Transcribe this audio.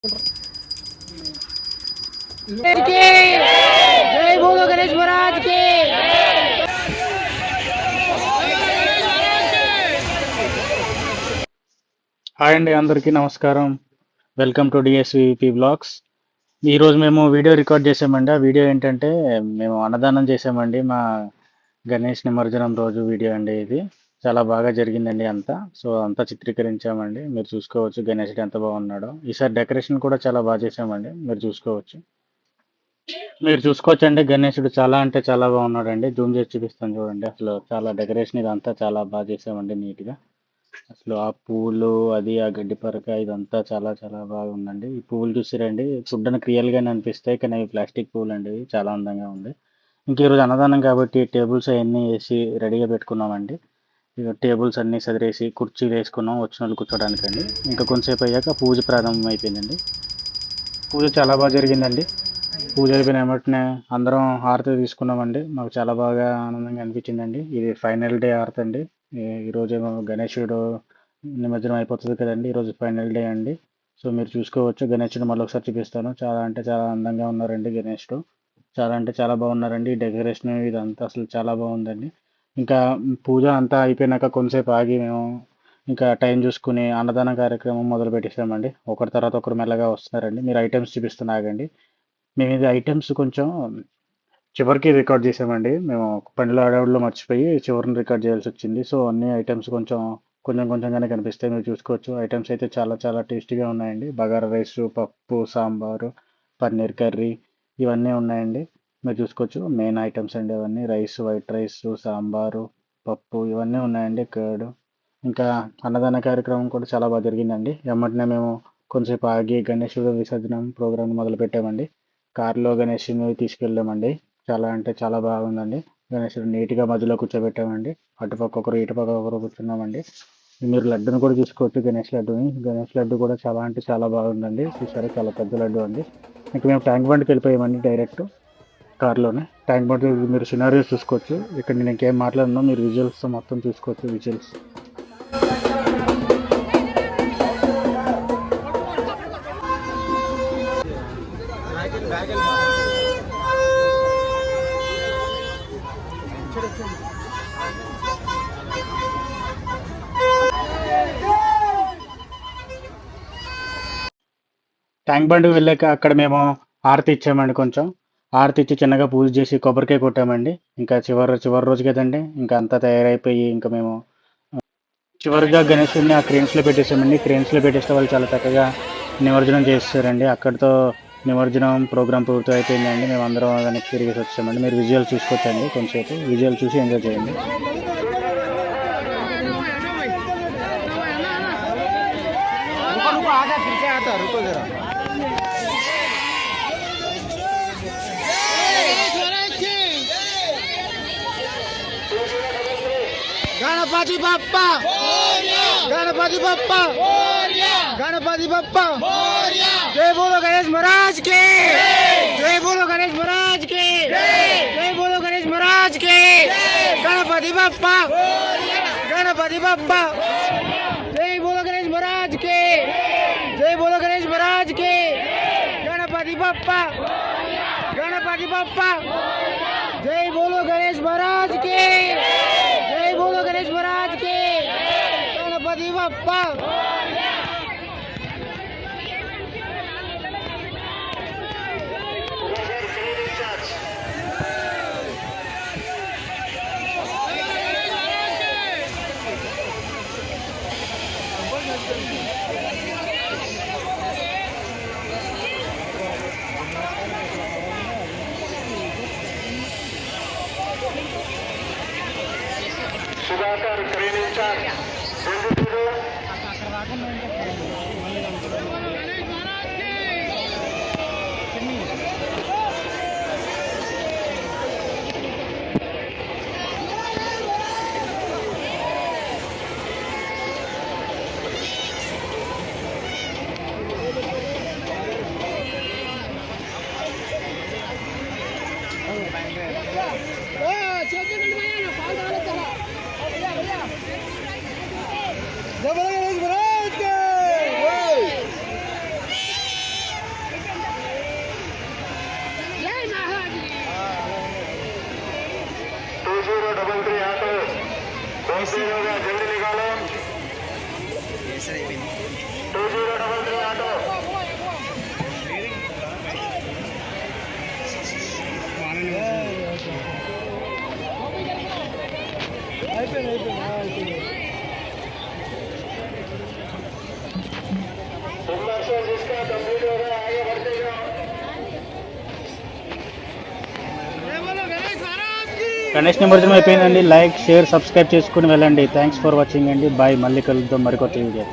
जय बोलो गणेश महाराज के। హాయ్ అండి, అందరికీ నమస్కారం. Welcome to DSVP blogs. ఈరోజు మేము వీడియో రికార్డ్ చేసామండి. ఆ వీడియో ఏంటంటే మేము అన్నదానం చేసామండి. మా గణేష్ నిమజ్జనం రోజు వీడియో అండి ఇది. చాలా బాగా జరిగిందండి అంతా. సో అంతా చిత్రీకరించామండి. మీరు చూసుకోవచ్చు గణేషుడు ఎంత బాగున్నాడో. ఈసారి డెకరేషన్ కూడా చాలా బాగా చేసామండి. మీరు చూసుకోవచ్చండి. గణేషుడు చాలా అంటే చాలా బాగున్నాడండి. జూమ్ చేసి చూపిస్తాను చూడండి. అసలు చాలా డెకరేషన్ ఇదంతా చాలా బాగా చేసామండి నీట్గా. అసలు ఆ పూలు అది ఆ గడ్డి పరక ఇదంతా చాలా చాలా బాగా ఉందండి. ఈ పువ్వులు చూసిరండి, చూడ్డానికి రియల్గానే అనిపిస్తాయి, కానీ అవి ప్లాస్టిక్ పువ్వులు అండి. చాలా అందంగా ఉంది. ఇంక ఈరోజు అన్నదానం కాబట్టి టేబుల్స్ అవన్నీ వేసి రెడీగా పెట్టుకున్నామండి. ఇక టేబుల్స్ అన్నీ సదిరేసి కుర్చీలు వేసుకున్నాం వచ్చిన వాళ్ళు కూర్చోడానికండి. ఇంకా కొంతసేపు అయ్యాక పూజ ప్రారంభం అయిపోయిందండి. పూజ చాలా బాగా జరిగిందండి. పూజ అయిపోయిన వెంటనే అందరం హారతి తీసుకున్నామండి. మాకు చాలా బాగా ఆనందంగా అనిపించిందండి. ఇది ఫైనల్ డే హారతి అండి. ఈరోజు ఏమో గణేశుడు నిమజ్జనం అయిపోతుంది కదండి. ఈరోజు ఫైనల్ డే అండి. సో మీరు చూసుకోవచ్చు. గణేశుడు మళ్ళీ ఒకసారి చూపిస్తాను. చాలా అంటే చాలా అందంగా ఉన్నారండి గణేశుడు. చాలా అంటే చాలా బాగున్నారండి. డెకరేషన్ ఇదంతా అసలు చాలా బాగుందండి. ఇంకా పూజ అంతా అయిపోయినాక కొంతసేపు ఆగి మేము ఇంకా టైం చూసుకుని అన్నదాన కార్యక్రమం మొదలు పెట్టేసామండి. ఒకరి తర్వాత ఒకరు మెల్లగా వస్తున్నారండి. మీరు ఐటమ్స్ చూపిస్తున్నాగండి. మేము ఇది ఐటమ్స్ కొంచెం చివరికి రికార్డ్ చేసామండి. మేము పనిలో అడవుల్లో మర్చిపోయి చివరిని రికార్డ్ చేయాల్సి వచ్చింది. సో అన్ని ఐటమ్స్ కొంచెం కొంచెంగానే కనిపిస్తాయి. మీరు చూసుకోవచ్చు. ఐటమ్స్ అయితే చాలా చాలా టేస్టీగా ఉన్నాయండి. బగారా రైస్, పప్పు, సాంబారు, పన్నీర్ కర్రీ ఇవన్నీ ఉన్నాయండి. మీరు చూసుకోవచ్చు. మెయిన్ ఐటమ్స్ అండి అవన్నీ. రైస్, వైట్ రైస్, సాంబారు, పప్పు ఇవన్నీ ఉన్నాయండి. కర్డ్. ఇంకా అన్నదాన కార్యక్రమం కూడా చాలా బాగా జరిగిందండి. వెంటనే మేము కొంచెంసేపు ఆగి గణేశుడు విసర్జనం ప్రోగ్రామ్ మొదలు పెట్టామండి. కారులో గణేషుని తీసుకెళ్ళామండి. చాలా అంటే చాలా బాగుందండి. గణేశుడు నీట్గా మధ్యలో కూర్చోబెట్టామండి. అటుపక్క ఒకరు ఇటుపక్క ఒకరు కూర్చున్నామండి. మీరు లడ్డును కూడా చూసుకోవచ్చు. గణేష్ లడ్డుని. గణేష్ లడ్డు కూడా చాలా అంటే చాలా బాగుందండి. చూసారా, చాలా పెద్ద లడ్డు అండి. ఇంకా మేము ట్యాంక్ బండ్కి వెళ్ళిపోయామండి డైరెక్ట్ కార్లోనే. ట్యాంక్ బండ్ మీరు సినారియోస్ చూసుకోవచ్చు. ఇక్కడ నేను ఇంకేం మాట్లాడినా మీరు విజువల్స్ మొత్తం చూసుకోవచ్చు. విజువల్స్ ట్యాంక్ బండ్కి వెళ్ళాక అక్కడ మేము హారతి ఇచ్చామండి. కొంచెం హారతి ఇచ్చి చిన్నగా పూజ చేసి కొబ్బరికాయ కొట్టామండి. ఇంకా చివరి రోజు కదండి. ఇంకా అంతా తయారైపోయి ఇంకా మేము చివరిగా గణేశుడిని ఆ క్రేన్స్లో పెట్టేసామండి. క్రేన్స్లో పెట్టేస్తే వాళ్ళు చాలా చక్కగా నిమజ్జనం చేస్తారండి. అక్కడితో నిమజ్జనం ప్రోగ్రామ్ పూర్తి అయిపోయిందండి. మేము అందరం వెనక్కి తిరిగేసి వచ్చామండి. మీరు విజువల్ చూసుకోవచ్చండి. కొంచెంసేపు విజువల్ చూసి ఎంజాయ్ చేయండి. गणपति बप्पा, गणपति बप्पा, गणपति बप्पा। जय बोलो गणेश महाराज के। जय बोलो गणेश महाराज के। जय बोलो गणेश महाराज के। गणपति बप्पा, गणपति बप्पा। जय बोलो गणेश महाराज के। जय बोलो गणेश महाराज के। गणपति बप्पा, गणपति बप्पा। जय बोलो गणेश महाराज के। जय बोलो गणेश महाराज के। गणपति बप्पा। Sudhakar crane in charge Bengaluru. जय बोलो गणेश महाराज के। होगा जल्दी निकालो 2033 ऑटो इंडक्शन जिसका कंप्लीट हो गया आगे बढ़ते जाओ గణేష్ నిమజ్జనం అయిపోయిందండి. లైక్ షేర్ సబ్స్క్రైబ్ చేసుకుని వెళ్ళండి. థ్యాంక్స్ ఫర్ వాచింగ్ అండి. బాయ్. మళ్ళీ కలుద్దాం మరికొత్త వీడియో.